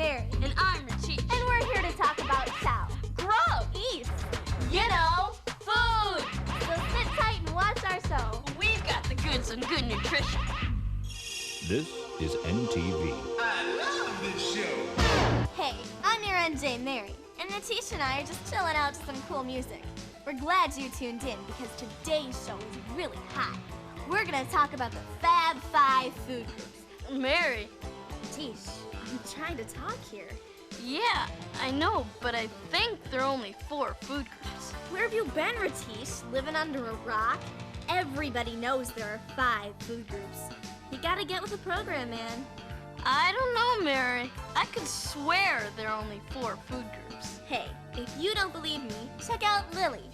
Mary. And I'm Richie. And we're here to talk about South. Grow. East. You know, food. So sit tight and watch our show. We've got the goods and good nutrition. This is NTV. I love this show. Hey, I'm your NJ Mary, and Natish and I are just chilling out to some cool music. We're glad you tuned in because today's show is really hot. We're gonna talk about the Fab Five food groups. Mary. Natish, I'm trying to talk here. Yeah, I know, but I think there are only 4 food groups. Where have you been, Ratish? Living under a rock? Everybody knows there are 5 food groups. You gotta get with the program, man. I don't know, Mary. I could swear there are only 4 food groups. Hey, if you don't believe me, check out Lily.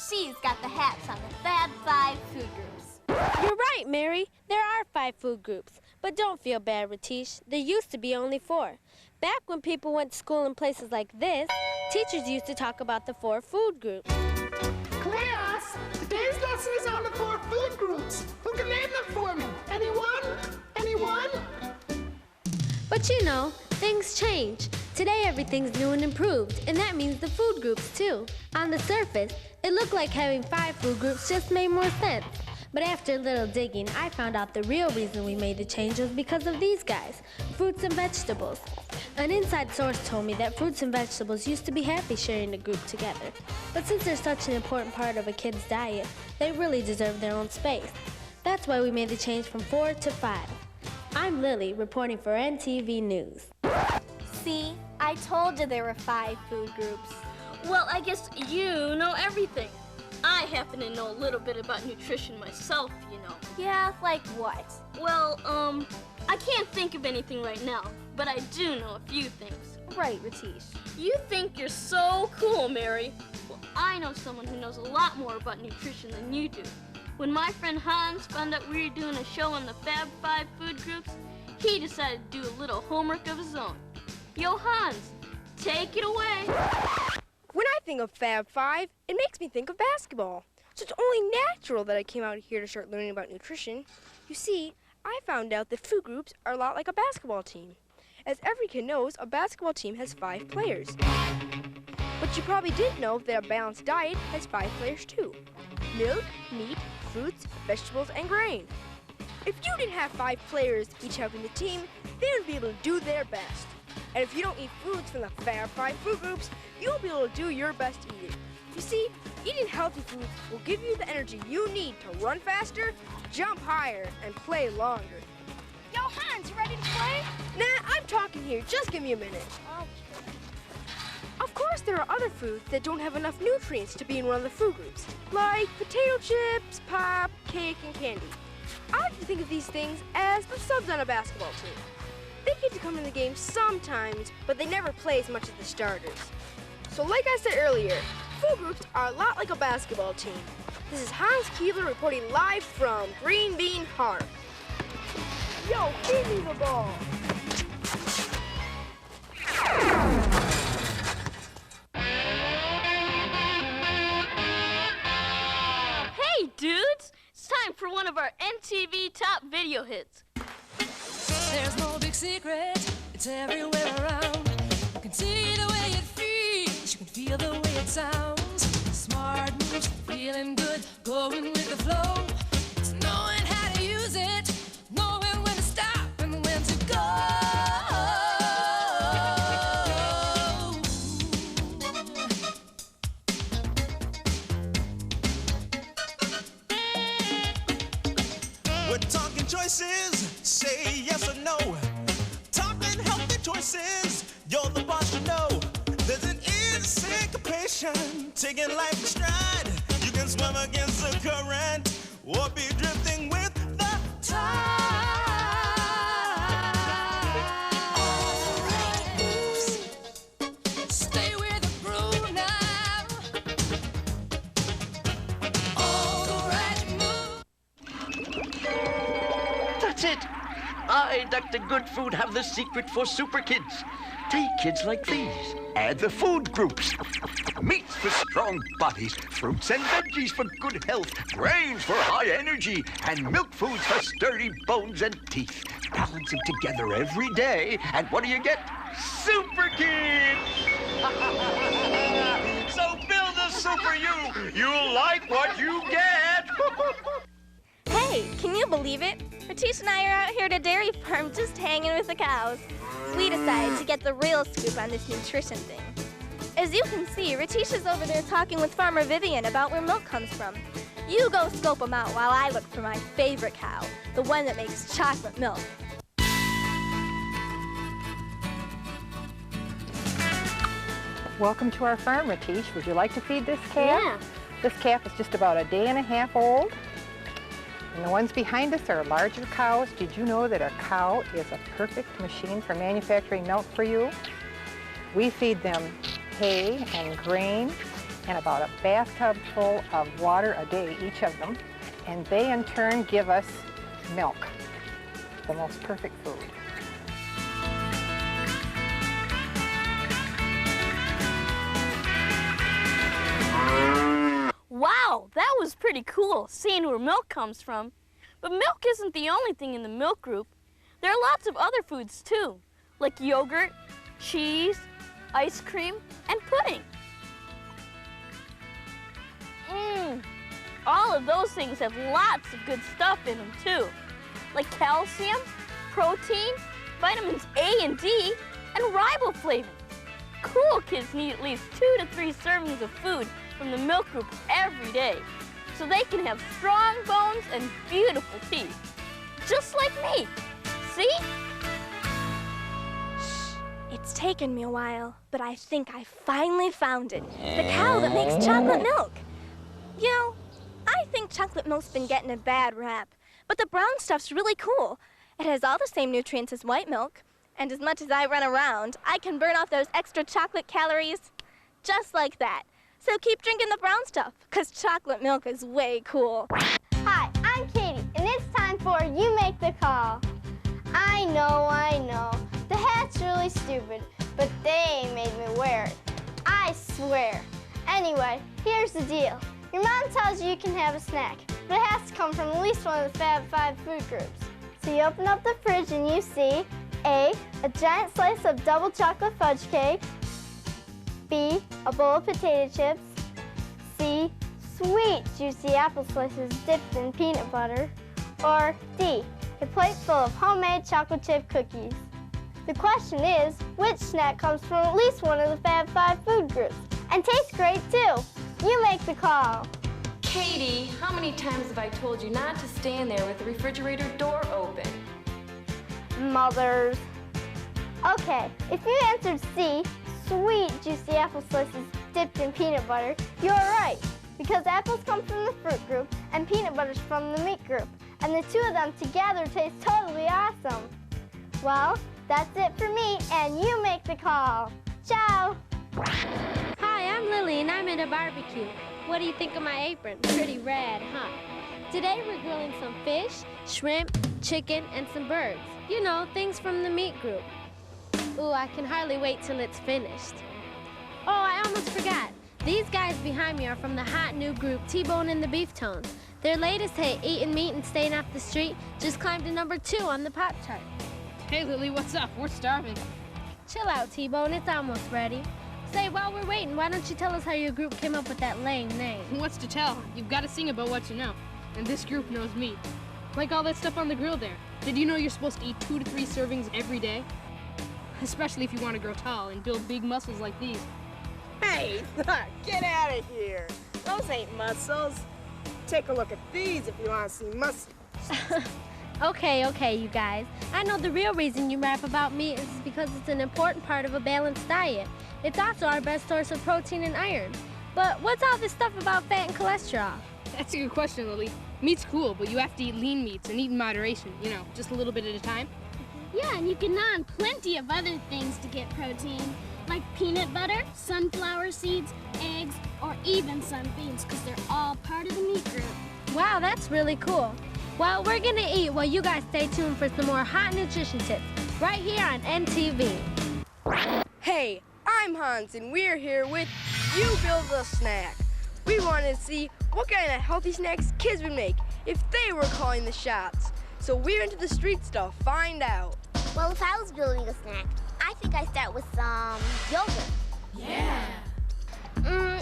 She's got the hats on the Fab Five food groups. You're right, Mary. There are 5 food groups. But don't feel bad, Ratish. There used to be only 4. Back when people went to school in places like this, teachers used to talk about the 4 food groups. Class, today's lesson is on the 4 food groups. Who can name them for me? Anyone? Anyone? But you know, things change. Today everything's new and improved, and that means the food groups too. On the surface, it looked like having 5 food groups just made more sense. But after a little digging, I found out the real reason we made the change was because of these guys, fruits and vegetables. An inside source told me that fruits and vegetables used to be happy sharing a group together. But since they're such an important part of a kid's diet, they really deserve their own space. That's why we made the change from 4 to 5. I'm Lily, reporting for NTV News. See, I told you there were 5 food groups. Well, I guess you know everything. I happen to know a little bit about nutrition myself, you know. Yeah, like what? Well, I can't think of anything right now, but I do know a few things. Right, Ratish. You think you're so cool, Mary. Well, I know someone who knows a lot more about nutrition than you do. When my friend Hans found out we were doing a show on the Fab Five food groups, he decided to do a little homework of his own. Yo, Hans, take it away. When I think of Fab Five, it makes me think of basketball. So it's only natural that I came out here to start learning about nutrition. You see, I found out that food groups are a lot like a basketball team. As every kid knows, a basketball team has 5 players. But you probably didn't know that a balanced diet has 5 players too. Milk, meat, fruits, vegetables, and grain. If you didn't have 5 players each helping the team, they would be able to do their best. And if you don't eat foods from the Fab Five food groups, you won't be able to do your best either. You see, eating healthy foods will give you the energy you need to run faster, jump higher, and play longer. Yo, Hans, you ready to play? Nah, I'm talking here. Just give me a minute. Okay. Of course, there are other foods that don't have enough nutrients to be in one of the food groups, like potato chips, pop, cake, and candy. I like to think of these things as the subs on a basketball team. They get to come in the game sometimes, but they never play as much as the starters. So like I said earlier, food groups are a lot like a basketball team. This is Hans Keebler reporting live from Green Bean Park. Yo, give me the ball. Hey, dudes! It's time for one of our NTV top video hits. There's no big secret, it's everywhere around. You can see the way it feels, you can feel the way it sounds. Smart moves, feeling good, going with the flow. It's knowing how to use it, knowing when to stop and when to go. We're talking choices, say yes or no. Talking healthy choices, you're the boss, you know. There's an syncopation, taking life in stride. You can swim against the current or be drifting with the tide. All the right moves, stay with the groove now. All the right moves. That's it. I, Dr. Good Food, have the secret for super kids. Take kids like these. Add the food groups. Meats for strong bodies, fruits and veggies for good health, grains for high energy, and milk foods for sturdy bones and teeth. Balance them together every day, and what do you get? Super Kids! So build a super you. You'll like what you get. Hey, can you believe it? Ratish and I are out here at a dairy farm just hanging with the cows. We decided to get the real scoop on this nutrition thing. As you can see, Ratish is over there talking with Farmer Vivian about where milk comes from. You go scope them out while I look for my favorite cow, the one that makes chocolate milk. Welcome to our farm, Ratish. Would you like to feed this calf? Yeah. This calf is just about a day and a half old. And the ones behind us are larger cows. Did you know that a cow is a perfect machine for manufacturing milk for you? We feed them hay and grain and about a bathtub full of water a day, each of them. And they in turn give us milk, the most perfect food. Wow, that was pretty cool, seeing where milk comes from. But milk isn't the only thing in the milk group. There are lots of other foods too, like yogurt, cheese, ice cream, and pudding. All of those things have lots of good stuff in them too, like calcium, protein, vitamins A and D, and riboflavin. Cool kids need at least 2 to 3 servings of food from the milk group every day, so they can have strong bones and beautiful teeth, just like me. See? It's taken me a while, but I think I finally found it. The cow that makes chocolate milk. You know, I think chocolate milk's been getting a bad rap, but the brown stuff's really cool. It has all the same nutrients as white milk, and as much as I run around, I can burn off those extra chocolate calories just like that. So keep drinking the brown stuff, because chocolate milk is way cool. Hi, I'm Katie, and it's time for You Make the Call. I know. The hat's really stupid, but they made me wear it. I swear. Anyway, here's the deal. Your mom tells you can have a snack, but it has to come from at least one of the Fab 5 food groups. So you open up the fridge and you see A, a giant slice of double chocolate fudge cake, B, a bowl of potato chips, C, sweet juicy apple slices dipped in peanut butter, or D, a plate full of homemade chocolate chip cookies. The question is, which snack comes from at least one of the Fab 5 food groups and tastes great too? You make the call. Katie, how many times have I told you not to stand there with the refrigerator door open? Mothers. Okay, if you answered C, sweet juicy apple slices dipped in peanut butter, you're right, because apples come from the fruit group and peanut butter's from the meat group, and the two of them together taste totally awesome. Well, that's it for me, and you make the call. Ciao. Hi, I'm Lily, and I'm at a barbecue. What do you think of my apron? Pretty rad, huh? Today we're grilling some fish, shrimp, chicken, and some birds. You know, things from the meat group. Ooh, I can hardly wait till it's finished. Oh, I almost forgot. These guys behind me are from the hot new group T-Bone and the Beef Tones. Their latest hit, Eating Meat and Staying Off the Street, just climbed to number 2 on the pop chart. Hey, Lily, what's up? We're starving. Chill out, T-Bone. It's almost ready. Say, while we're waiting, why don't you tell us how your group came up with that lame name? What's to tell? You've got to sing about what you know. And this group knows me. Like all that stuff on the grill there. Did you know you're supposed to eat 2 to 3 servings every day? Especially if you want to grow tall and build big muscles like these. Hey, get out of here. Those ain't muscles. Take a look at these if you want to see muscles. Okay, you guys. I know the real reason you rap about meat is because it's an important part of a balanced diet. It's also our best source of protein and iron. But what's all this stuff about fat and cholesterol? That's a good question, Lily. Meat's cool, but you have to eat lean meats and eat in moderation. You know, just a little bit at a time. Yeah, and you can gnaw on plenty of other things to get protein, like peanut butter, sunflower seeds, eggs, or even some beans, because they're all part of the meat group. Wow, that's really cool. Well, we're gonna eat while you guys stay tuned for some more hot nutrition tips right here on NTV. Hey, I'm Hans, and we're here with You Build a Snack. We wanted to see what kind of healthy snacks kids would make if they were calling the shots. So we went to the streets to find out. Well, if I was building a snack, I I think I start with some yogurt. Yeah.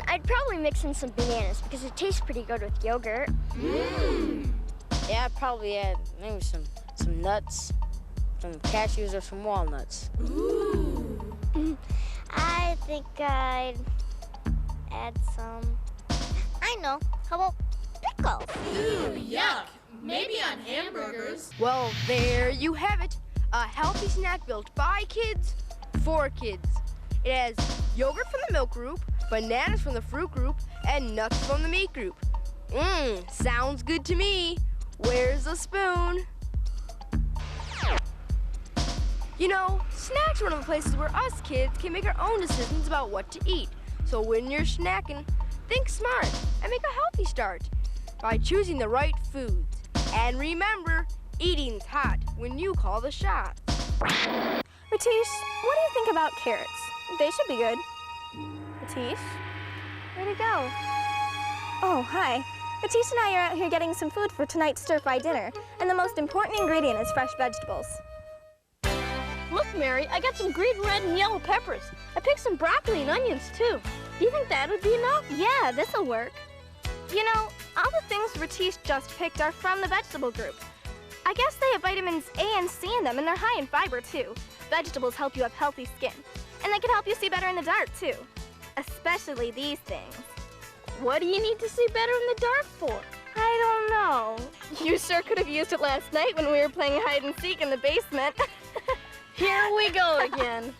I'd probably mix in some bananas because it tastes pretty good with yogurt. Yeah, I'd probably add maybe some nuts, some cashews or some walnuts. I think I'd add some, I know, how about pickles? Ooh, yuck. Maybe on hamburgers. Well, there you have it. A healthy snack built by kids, for kids. It has yogurt from the milk group, bananas from the fruit group, and nuts from the meat group. Sounds good to me. Where's a spoon? You know, snacks are one of the places where us kids can make our own decisions about what to eat. So when you're snacking, think smart and make a healthy start by choosing the right foods. And remember, eating's hot when you call the shots. Ratish, what do you think about carrots? They should be good. Ratish? Where'd he go? Oh, hi. Ratish and I are out here getting some food for tonight's stir-fry dinner, and the most important ingredient is fresh vegetables. Look, Mary, I got some green, red, and yellow peppers. I picked some broccoli and onions, too. Do you think that would be enough? Yeah, this'll work. You know, all the things Ratish just picked are from the vegetable group. I guess they have vitamins A and C in them, and they're high in fiber, too. Vegetables help you have healthy skin, and they can help you see better in the dark, too. Especially these things. What do you need to see better in the dark for? I don't know. You sure could have used it last night when we were playing hide and seek in the basement. Here we go again.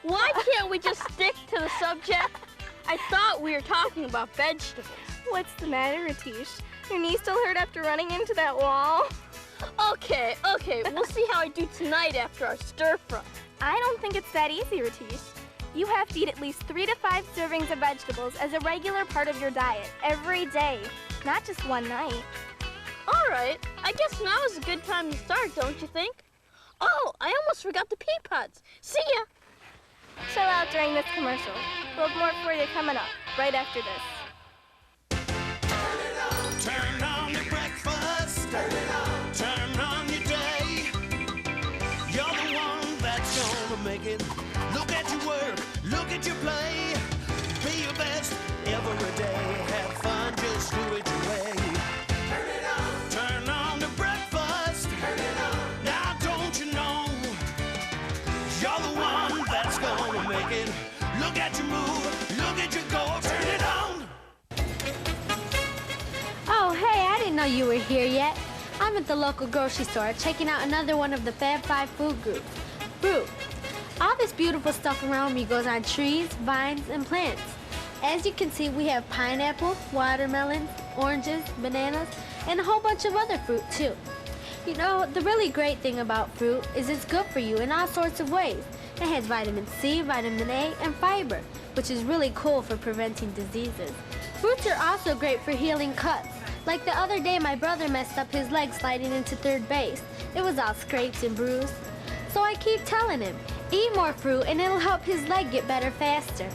Why can't we just stick to the subject? I thought we were talking about vegetables. What's the matter, Ratish? Your knee still hurt after running into that wall? Okay, we'll see how I do tonight after our stir-fry. I don't think it's that easy, Ratish. You have to eat at least 3 to 5 servings of vegetables as a regular part of your diet every day, not just one night. All right, I guess now is a good time to start, don't you think? Oh, I almost forgot the pea pods. See ya. Chill out during this commercial. We'll have more for you coming up, right after this. Turn on your breakfast. Turn on your day. You're the one that's gonna make it. Look at your work. Look at your play. Be your best every day. Have fun. Just do it your way. Turn it on. Turn on the breakfast. Turn it on. Now don't you know? You're the one that's gonna make it. Look at your move. Look at your go. Turn it on. Oh, hey, I didn't know you were here yet. I'm at the local grocery store checking out another one of the Fab 5 food groups, fruit. All this beautiful stuff around me goes on trees, vines, and plants. As you can see, we have pineapple, watermelons, oranges, bananas, and a whole bunch of other fruit, too. You know, the really great thing about fruit is it's good for you in all sorts of ways. It has vitamin C, vitamin A, and fiber, which is really cool for preventing diseases. Fruits are also great for healing cuts. Like the other day, my brother messed up his leg sliding into third base. It was all scraped and bruised. So I keep telling him, eat more fruit and it'll help his leg get better faster.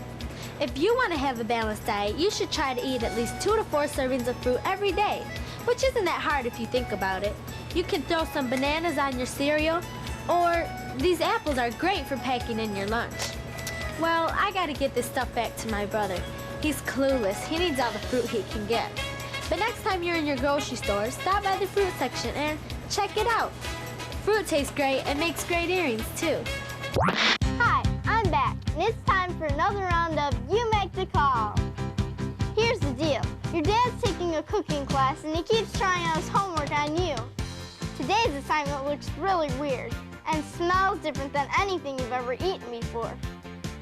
If you want to have a balanced diet, you should try to eat at least 2 to 4 servings of fruit every day, which isn't that hard if you think about it. You can throw some bananas on your cereal, or these apples are great for packing in your lunch. Well, I gotta get this stuff back to my brother. He's clueless. He needs all the fruit he can get. But next time you're in your grocery store, stop by the fruit section and check it out. Fruit tastes great and makes great earrings, too. Hi, I'm back, and it's time for another round of You Make the Call. Here's the deal. Your dad's taking a cooking class, and he keeps trying out his homework on you. Today's assignment looks really weird and smells different than anything you've ever eaten before.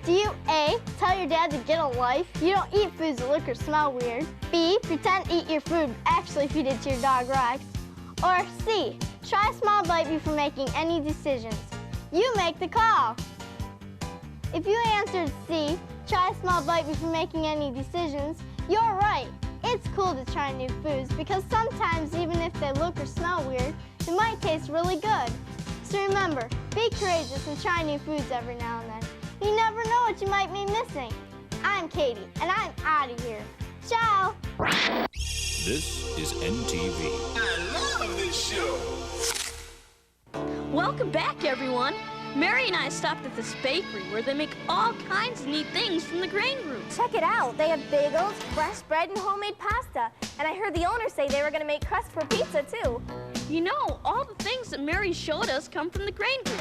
Do you A, tell your dad to get a life? You don't eat foods that look or smell weird. B, pretend to eat your food, actually feed it to your dog Rex. Or C, try a small bite before making any decisions. You make the call. If you answered C, try a small bite before making any decisions, you're right. It's cool to try new foods because sometimes even if they look or smell weird, they might taste really good. So remember, be courageous and try new foods every now and then. You never know what you might be missing. I'm Katie, and I'm out of here. Ciao! This is NTV. I love this show. Welcome back, everyone. Mary and I stopped at this bakery where they make all kinds of neat things from the grain group. Check it out. They have bagels, fresh bread, and homemade pasta. And I heard the owner say they were going to make crust for pizza, too. You know, all the things that Mary showed us come from the grain group.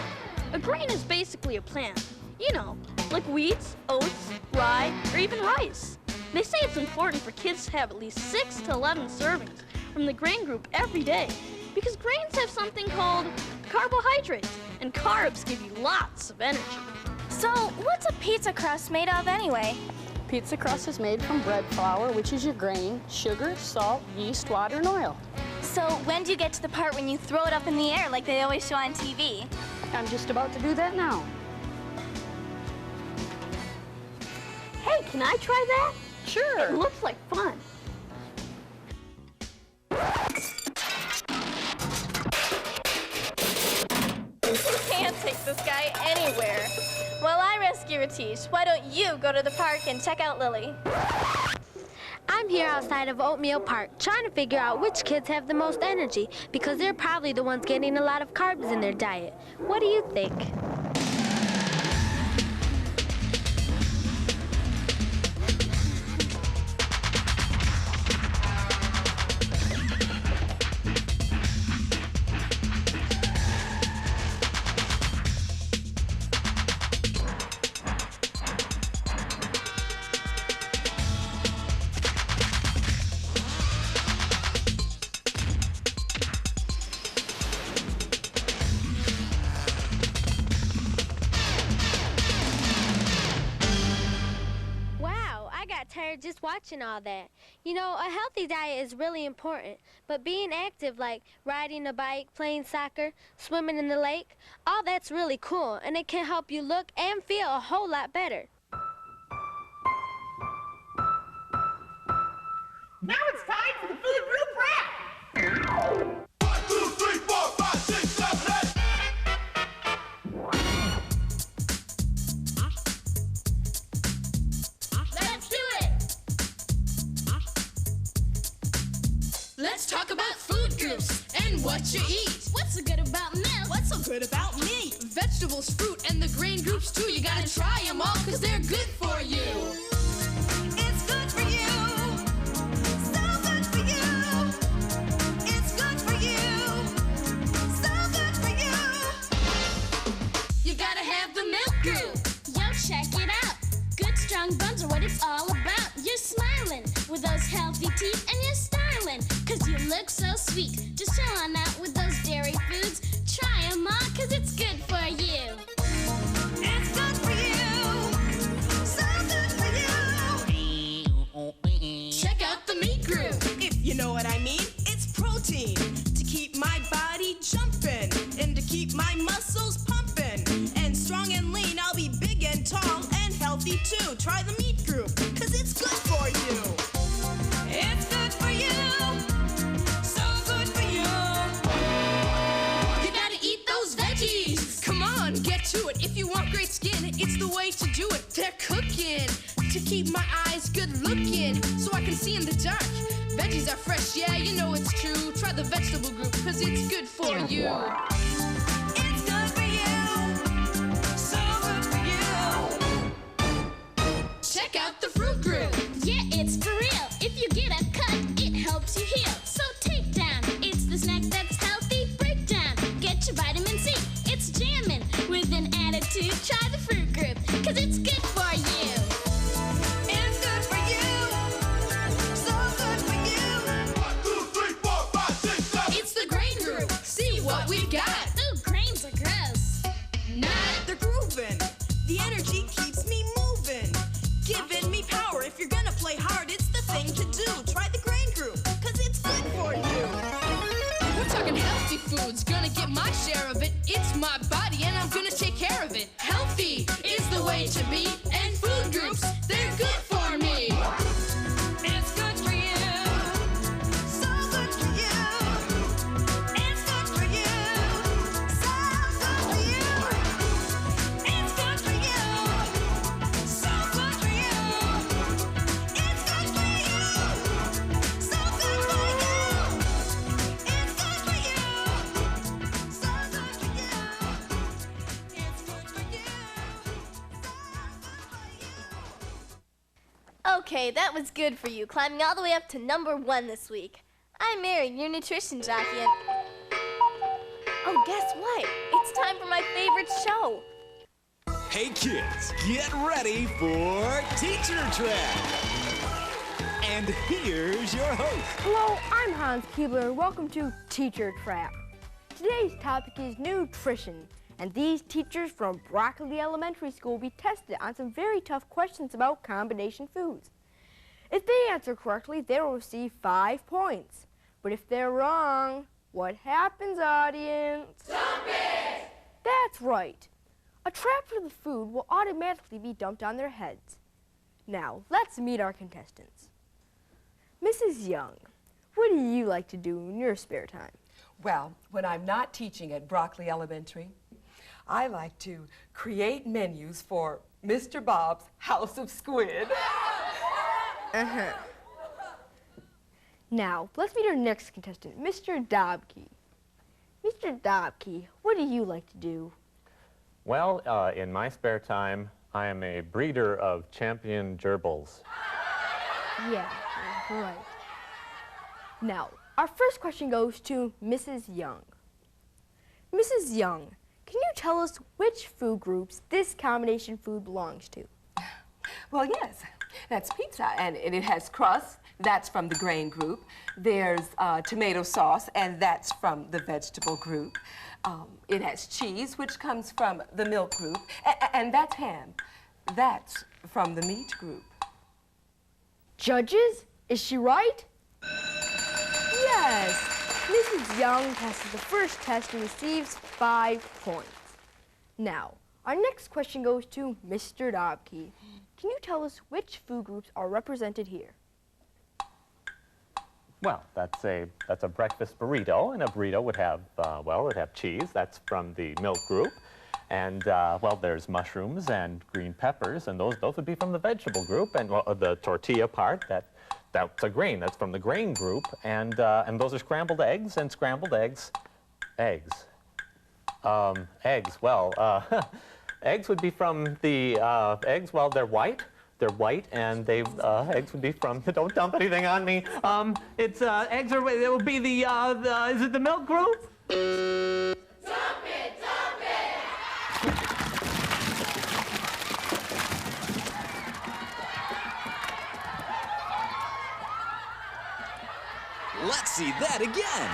A grain is basically a plant. You know, like wheats, oats, rye, or even rice. They say it's important for kids to have at least 6 to 11 servings from the grain group every day, because grains have something called carbohydrates, and carbs give you lots of energy. So, what's a pizza crust made of anyway? Pizza crust is made from bread flour, which is your grain, sugar, salt, yeast, water, and oil. So, when do you get to the part when you throw it up in the air like they always show on TV? I'm just about to do that now. Hey, can I try that? Sure. It looks like fun. You can't take this guy anywhere. While I rescue Ratish, why don't you go to the park and check out Lily? I'm here outside of Oatmeal Park trying to figure out which kids have the most energy because they're probably the ones getting a lot of carbs in their diet. What do you think? Tired just watching all that. You know, a healthy diet is really important, but being active like riding a bike, playing soccer, swimming in the lake, all that's really cool, and it can help you look and feel a whole lot better. Now it's time for the food group rap. 1, 2, 3, 4, 5, 6, 7, 8. Let's do it! Let's talk about food groups and what you eat. What's so good about milk? What's so good about meat? Vegetables, fruit, and the grain groups too. You gotta try them all because they're good for you. It's good for you. So good for you. It's good for you. So good for you. You gotta have the milk group. Yo, check it out. Good strong buns are what it's all about. You're smiling with those healthy teeth and you're styling, cause you look so sweet. Just chill on out with those dairy foods. Try them all cause it's good for you. It's good for you. So good for you. Check out the meat group. If you know what I mean, it's protein to keep my body jumping and to keep my muscles pumping. And strong and lean, I'll be big and tall and healthy too. Try the meat group, cause it's good for you. It's good for you. So good for you. You gotta eat those veggies. Come on, get to it. If you want great skin, it's the way to do it. They're cooking to keep my eyes good looking so I can see in the dark. Veggies are fresh, yeah, you know it's true. Try the vegetable group, cause it's good for you. It's good for you. So good for you. Check out the fruit group. Yeah, it's for real. If you get a cut, it helps you heal. So take down. It's the snack that's healthy. Break down. Get your vitamin C. It's jamming. With an attitude, try the fruit group, cause it's good for you. It's good for you. So good for you. 1, 2, 3, 4, 5, 6, 7. It's the grain group. See what we've got. Ooh, grains are gross. They're grooving. The energy keeps me moving, giving me power. If you're gonna play hard, it's the thing to do. Try the grain group, cause it's good for you. We're talking healthy foods, gonna get my share of it. It's my body and I'm gonna take care of it. Healthy is the way to be, and food groups, they're good for me. It's good for you. So good for you. It's good for you. So good for you. It's good for you. So good for you. It's good for you. So good for you. It's good for you. So good for you. It's good Okay, that was good for you, climbing all the way up to #1 this week. I'm Mary, your nutrition jockey, and... Oh, guess what? It's time for my favorite show. Hey kids, get ready for Teacher Trap. And here's your host. Hello, I'm Hans Keebler. Welcome to Teacher Trap. Today's topic is nutrition, and these teachers from Broccoli Elementary School will be tested on some very tough questions about combination foods. If they answer correctly, they will receive 5 points. But if they're wrong, what happens, audience? Dump it! That's right. A trap for the food will automatically be dumped on their heads. Now, let's meet our contestants. Mrs. Young, what do you like to do in your spare time? Well, when I'm not teaching at Broccoli Elementary, I like to create menus for Mr. Bob's House of Squid. Uh-huh. Now, let's meet our next contestant, Mr. Dobke. Mr. Dobke, what do you like to do? Well, in my spare time, I am a breeder of champion gerbils. Yeah, right. Now, our first question goes to Mrs. Young. Mrs. Young, can you tell us which food groups this combination food belongs to? Well, yes. That's pizza, and it has crust. That's from the grain group. There's tomato sauce, and that's from the vegetable group. It has cheese, which comes from the milk group, and that's ham. That's from the meat group. Judges, is she right? Yes. Mrs. Young passes the first test and receives 5 points. Now, our next question goes to Mr. Dobke. Can you tell us which food groups are represented here? Well, that's a breakfast burrito, and a burrito would have, well, it'd have cheese. That's from the milk group. And, well, there's mushrooms and green peppers, and those would be from the vegetable group. And well, the tortilla part, that's a grain. That's from the grain group. And those are scrambled eggs, and scrambled eggs. Eggs, well, eggs would be from the, eggs, well, they're white. They're white, and eggs would be from, don't dump anything on me. Eggs it would be the, is it the milk group? Dump it, dump it! Let's see that again.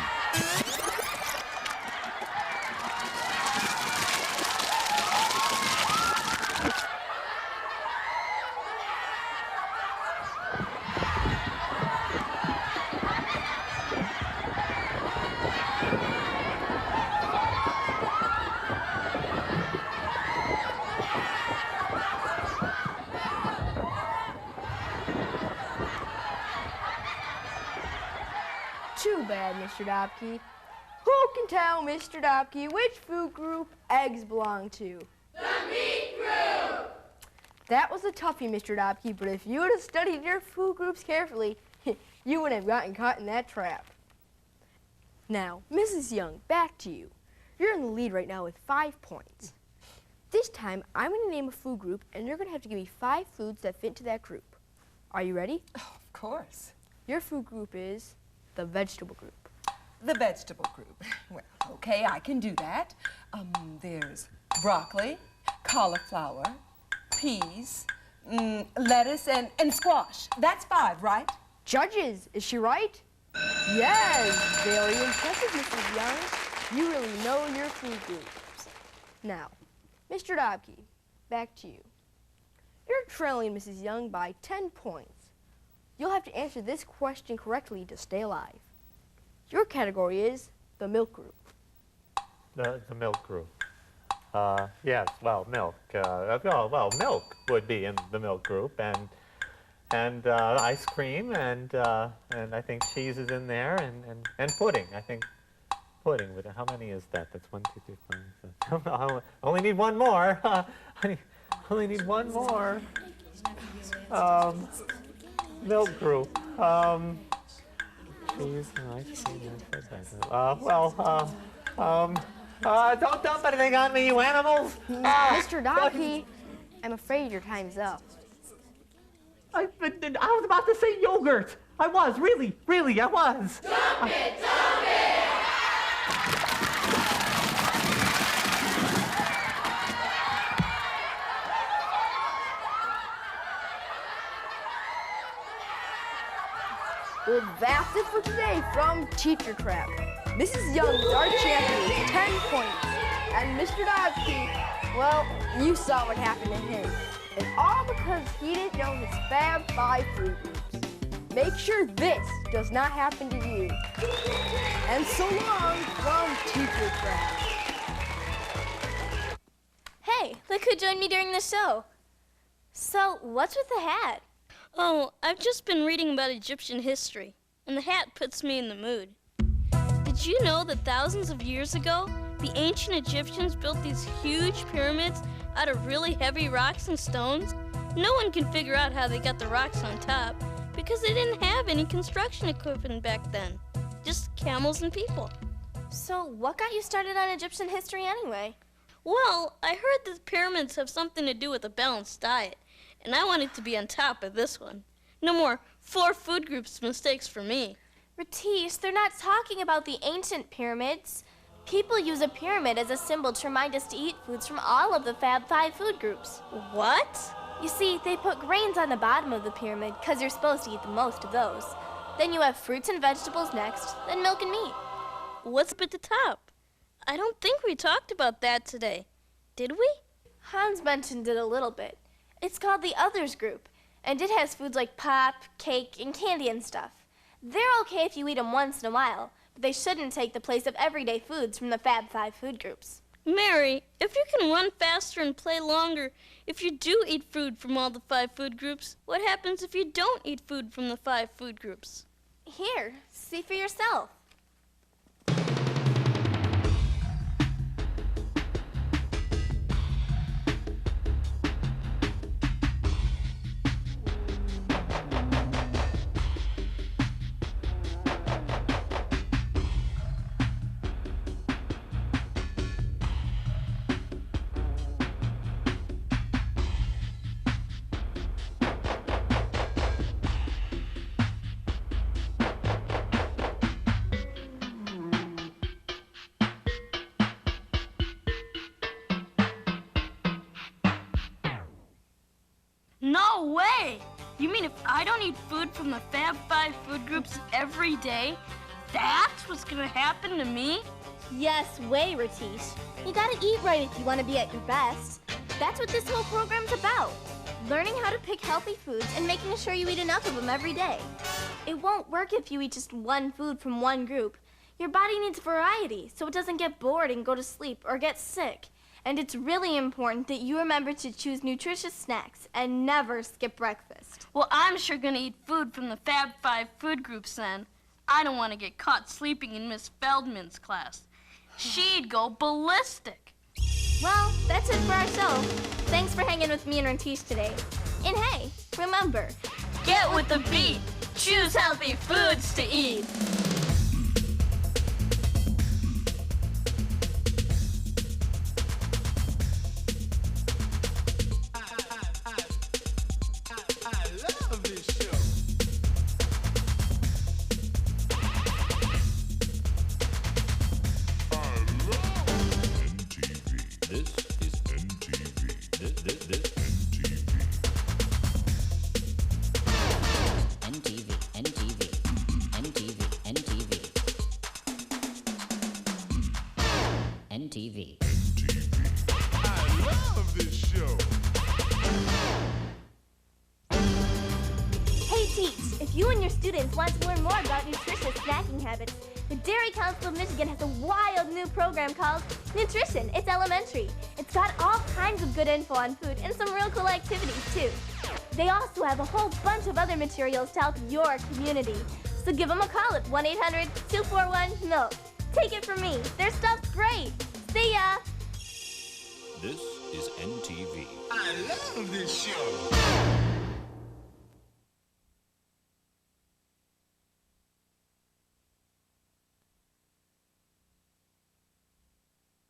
Too bad, Mr. Dobke. Who can tell Mr. Dobke which food group eggs belong to? The meat group! That was a toughie, Mr. Dobke, but if you would have studied your food groups carefully, you wouldn't have gotten caught in that trap. Now, Mrs. Young, back to you. You're in the lead right now with 5 points. This time, I'm going to name a food group, and you're going to have to give me 5 foods that fit into that group. Are you ready? Oh, of course. Your food group is the vegetable group. The vegetable group. Well, okay, I can do that. There's broccoli, cauliflower, peas, lettuce, and squash. That's 5, right? Judges, is she right? Yes, very impressive, Mrs. Young. You really know your food groups. Now, Mr. Dobke, back to you. You're trailing Mrs. Young by 10 points. You'll have to answer this question correctly to stay alive. Your category is the milk group. The milk group. Yes, well, milk. Well, milk would be in the milk group, and ice cream, and I think cheese is in there, and pudding. I think pudding. How many is that? That's 1, 2, 3, 4. I only need one more. I only need one more. Milk group. Cheese and ice cream. Don't dump anything on me, you animals! Mr. Dobke, I'm afraid your time's up. I was about to say yogurt. I was, really, I was. Dump it, dump it! Well, that's it for today from Teacher Trap. Mrs. Young is our champion with 10 points. And Mr. Dodski, well, you saw what happened to him. And all because he didn't know his Fab 5 food groups. Make sure this does not happen to you. And so long from Teacher Trap. Hey, look who joined me during the show. So, what's with the hat? Oh, I've just been reading about Egyptian history, and the hat puts me in the mood. Did you know that thousands of years ago, the ancient Egyptians built these huge pyramids out of really heavy rocks and stones? No one can figure out how they got the rocks on top, because they didn't have any construction equipment back then. Just camels and people. So, what got you started on Egyptian history anyway? Well, I heard that pyramids have something to do with a balanced diet, and I wanted to be on top of this one. No more 4 food groups mistakes for me. Ratish, they're not talking about the ancient pyramids. People use a pyramid as a symbol to remind us to eat foods from all of the Fab 5 food groups. What? You see, they put grains on the bottom of the pyramid because you're supposed to eat the most of those. Then you have fruits and vegetables next, then milk and meat. What's up at the top? I don't think we talked about that today. Did we? Hans mentioned it a little bit. It's called the Others group, and it has foods like pop, cake, and candy and stuff. They're okay if you eat them once in a while, but they shouldn't take the place of everyday foods from the Fab 5 food groups. Mary, if you can run faster and play longer, if you do eat food from all the 5 food groups, what happens if you don't eat food from the 5 food groups? Here, see for yourself. No way! You mean if I don't eat food from the Fab 5 food groups every day, that's what's gonna happen to me? Yes way, Ratish. You gotta eat right if you want to be at your best. That's what this whole program's about. Learning how to pick healthy foods and making sure you eat enough of them every day. It won't work if you eat just one food from one group. Your body needs variety so it doesn't get bored and go to sleep or get sick. And it's really important that you remember to choose nutritious snacks and never skip breakfast. Well, I'm sure gonna eat food from the Fab 5 food groups then. I don't want to get caught sleeping in Miss Feldman's class. She'd go ballistic. Well, that's it for our show. Thanks for hanging with me and Ratish today. And hey, remember, get with the beat. Choose healthy foods to eat. NTV. I love this show. Hey Teach, if you and your students want to learn more about nutritious snacking habits, the Dairy Council of Michigan has a wild new program called Nutrition. It's elementary. It's got all kinds of good info on food and some real cool activities too. They also have a whole bunch of other materials to help your community. So give them a call at 1-800-241-MILK. Take it from me, their stuff's great. See ya! This is NTV. I love this show.